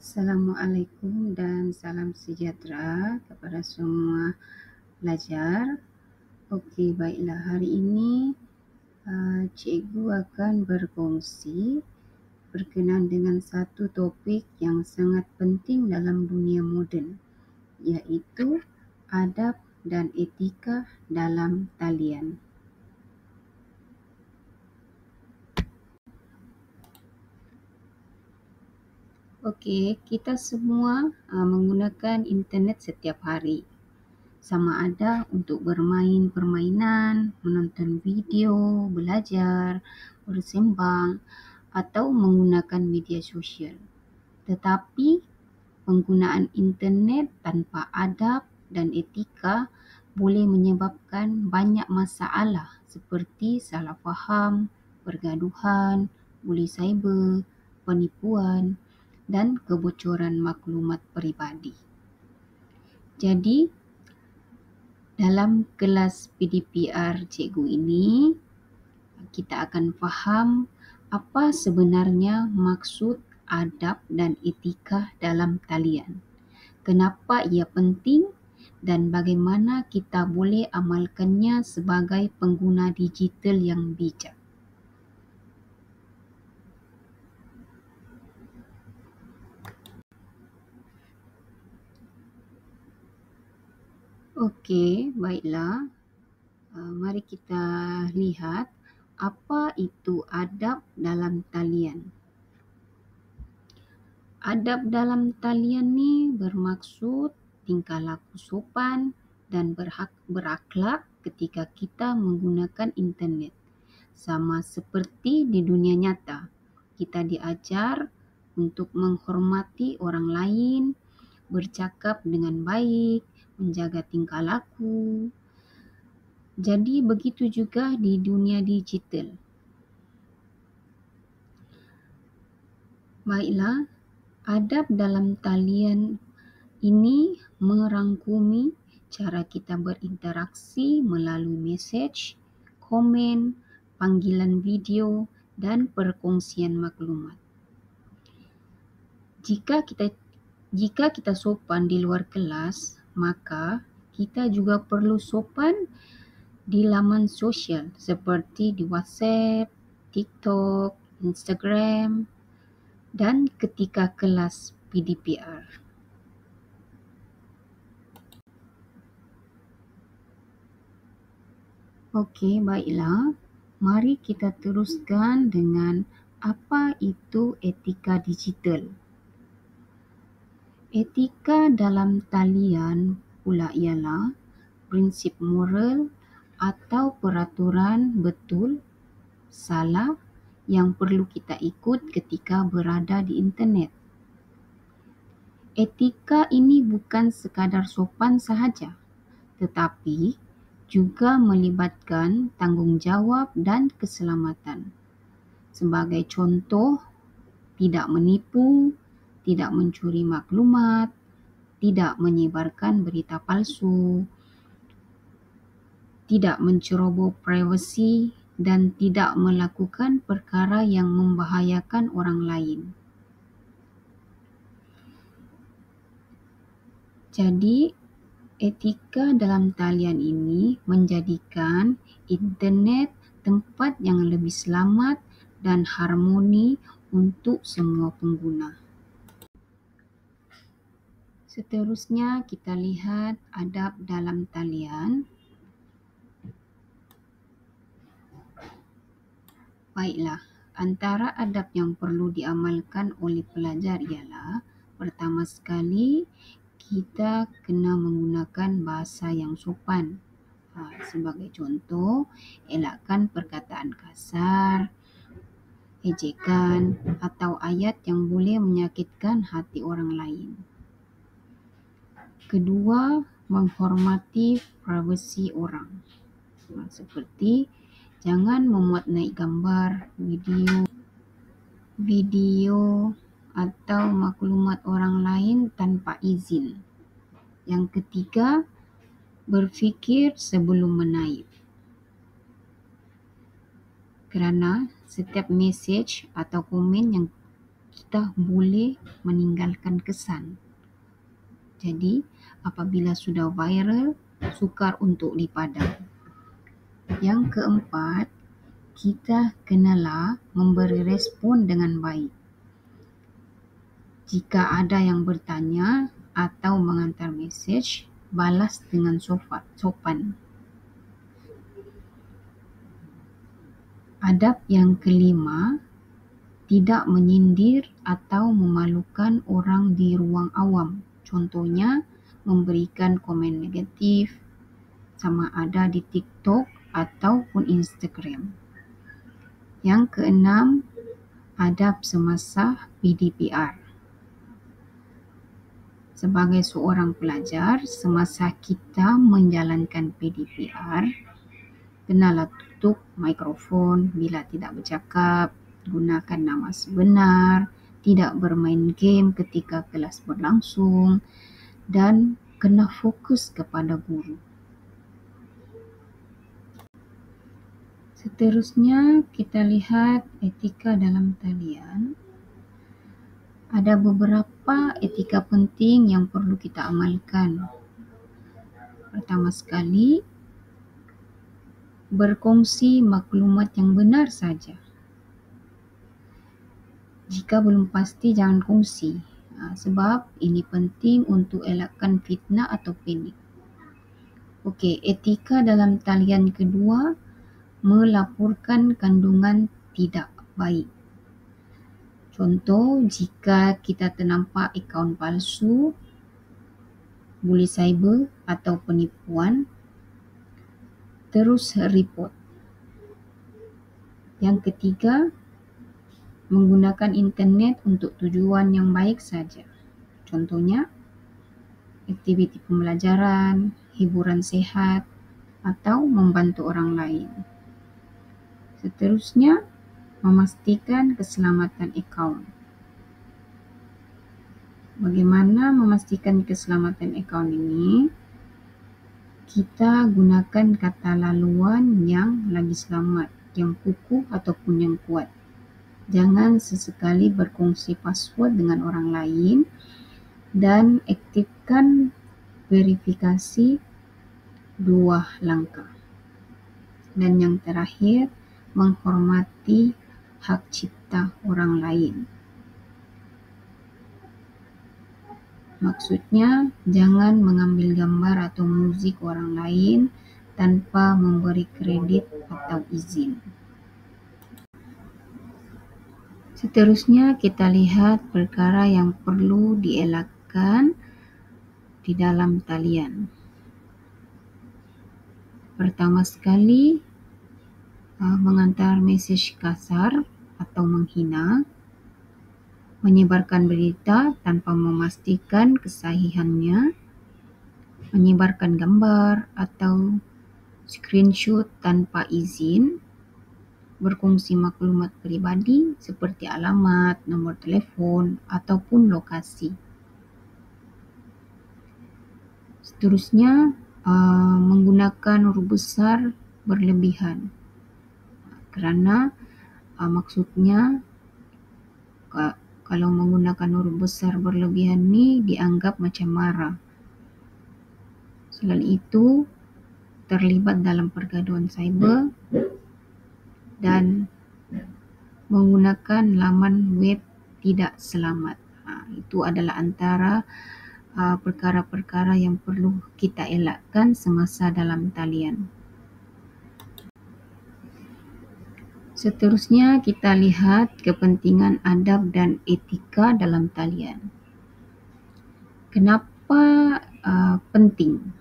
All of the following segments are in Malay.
Assalamualaikum dan salam sejahtera kepada semua pelajar. Okey, baiklah. Hari ini cikgu akan berkongsi berkenaan dengan satu topik yang sangat penting dalam dunia moden, iaitu adab dan etika dalam talian. Okey, kita semua menggunakan internet setiap hari. Sama ada untuk bermain permainan, menonton video, belajar, bersembang atau menggunakan media sosial. Tetapi penggunaan internet tanpa adab dan etika boleh menyebabkan banyak masalah seperti salah faham, pergaduhan, buli cyber, penipuan dan kebocoran maklumat peribadi. Jadi, dalam kelas PDPR cikgu ini, kita akan faham apa sebenarnya maksud adab dan etika dalam talian. Kenapa ia penting dan bagaimana kita boleh amalkannya sebagai pengguna digital yang bijak. Okey, baiklah. Mari kita lihat apa itu adab dalam talian. Adab dalam talian ni bermaksud tingkah laku sopan dan berakhlak ketika kita menggunakan internet. Sama seperti di dunia nyata, kita diajar untuk menghormati orang lain, bercakap dengan baik, menjaga tingkah laku. Jadi begitu juga di dunia digital. Baiklah, adab dalam talian ini merangkumi cara kita berinteraksi melalui mesej, komen, panggilan video dan perkongsian maklumat. Jika kita sopan di luar kelas, maka kita juga perlu sopan di laman sosial seperti di WhatsApp, TikTok, Instagram dan ketika kelas PDPR. Okey, baiklah. Mari kita teruskan dengan apa itu etika digital. Etika dalam talian pula ialah prinsip moral atau peraturan betul, salah yang perlu kita ikut ketika berada di internet. Etika ini bukan sekadar sopan sahaja, tetapi juga melibatkan tanggungjawab dan keselamatan. Sebagai contoh, tidak menipu, tidak mencuri maklumat, tidak menyebarkan berita palsu, tidak menceroboh privasi dan tidak melakukan perkara yang membahayakan orang lain. Jadi, etika dalam talian ini menjadikan internet tempat yang lebih selamat dan harmoni untuk semua pengguna. Seterusnya, kita lihat adab dalam talian. Baiklah, antara adab yang perlu diamalkan oleh pelajar ialah pertama sekali, kita kena menggunakan bahasa yang sopan. Sebagai contoh, elakkan perkataan kasar, ejekan atau ayat yang boleh menyakitkan hati orang lain. Kedua, menghormati privasi orang. Seperti jangan memuat naik gambar, video atau maklumat orang lain tanpa izin. Yang ketiga, berfikir sebelum menaip. Kerana setiap mesej atau komen yang kita boleh meninggalkan kesan. Jadi, apabila sudah viral, sukar untuk dipadam. Yang keempat, kita kenalah memberi respon dengan baik. Jika ada yang bertanya atau mengantar mesej, balas dengan sopan. Adab yang kelima, tidak menyindir atau memalukan orang di ruang awam. Contohnya, memberikan komen negatif sama ada di TikTok ataupun Instagram. Yang keenam, adab semasa PDPR. Sebagai seorang pelajar, semasa kita menjalankan PDPR, kenalah tutup mikrofon bila tidak bercakap, gunakan nama sebenar, tidak bermain game ketika kelas berlangsung, dan kena fokus kepada guru. Seterusnya, kita lihat etika dalam talian. Ada beberapa etika penting yang perlu kita amalkan. Pertama sekali, berkongsi maklumat yang benar saja. Jika belum pasti, jangan kongsi. Sebab ini penting untuk elakkan fitnah atau panik. Okey, etika dalam talian kedua, melaporkan kandungan tidak baik. Contoh, jika kita ternampak akaun palsu, buli cyber atau penipuan, terus report. Yang ketiga, menggunakan internet untuk tujuan yang baik saja. Contohnya, aktiviti pembelajaran, hiburan sehat, atau membantu orang lain. Seterusnya, memastikan keselamatan akaun. Bagaimana memastikan keselamatan akaun ini? Kita gunakan kata laluan yang lagi selamat, yang kukuh ataupun yang kuat. Jangan sesekali berkongsi password dengan orang lain dan aktifkan verifikasi 2 langkah. Dan yang terakhir, menghormati hak cipta orang lain. Maksudnya, jangan mengambil gambar atau muzik orang lain tanpa memberi kredit atau izin. Seterusnya, kita lihat perkara yang perlu dielakkan di dalam talian. Pertama sekali, mengantar mesej kasar atau menghina, menyebarkan berita tanpa memastikan kesahihannya, menyebarkan gambar atau screenshot tanpa izin, berkongsi maklumat peribadi seperti alamat, nombor telefon ataupun lokasi. Seterusnya, menggunakan huruf besar berlebihan. Kerana maksudnya kalau menggunakan huruf besar berlebihan ni dianggap macam marah. Selain itu, terlibat dalam pergaduhan cyber dan menggunakan laman web tidak selamat. Itu adalah antara perkara-perkara yang perlu kita elakkan semasa dalam talian. Seterusnya, kita lihat kepentingan adab dan etika dalam talian. Kenapa penting?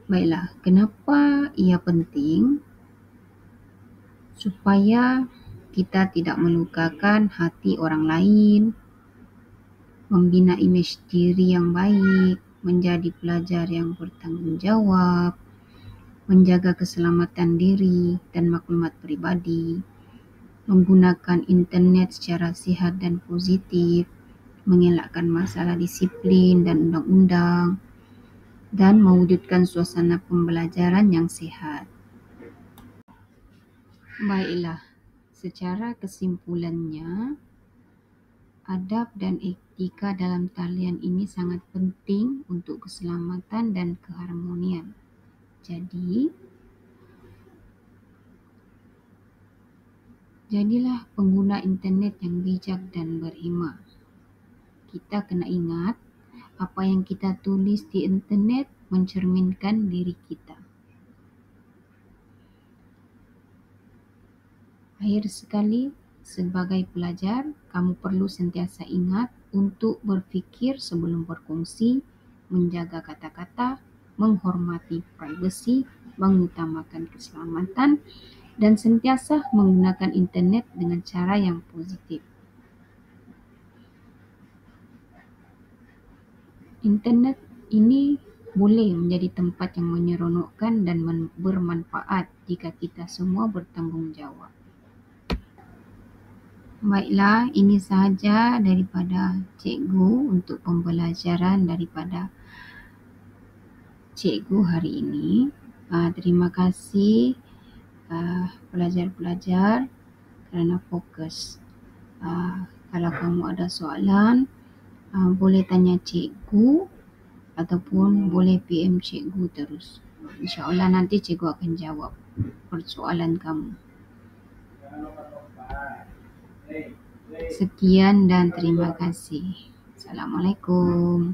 Baiklah, kenapa ia penting? Supaya kita tidak melukakan hati orang lain, membina imej diri yang baik, menjadi pelajar yang bertanggungjawab, menjaga keselamatan diri dan maklumat peribadi, menggunakan internet secara sihat dan positif, mengelakkan masalah disiplin dan undang-undang, dan mewujudkan suasana pembelajaran yang sihat. Baiklah, Secara kesimpulannya, adab dan etika dalam talian ini sangat penting untuk keselamatan dan keharmonian. Jadilah pengguna internet yang bijak dan berhikmat. Kita kena ingat, apa yang kita tulis di internet mencerminkan diri kita. Akhir sekali, sebagai pelajar, kamu perlu sentiasa ingat untuk berfikir sebelum berkongsi, menjaga kata-kata, menghormati privasi, mengutamakan keselamatan, dan sentiasa menggunakan internet dengan cara yang positif. Internet ini boleh menjadi tempat yang menyeronokkan dan bermanfaat jika kita semua bertanggungjawab. Baiklah, ini sahaja daripada cikgu untuk pembelajaran daripada cikgu hari ini. Terima kasih pelajar-pelajar kerana fokus. Kalau kamu ada soalan, boleh tanya cikgu ataupun boleh PM cikgu terus. InsyaAllah nanti cikgu akan jawab persoalan kamu. Sekian dan terima kasih. Assalamualaikum.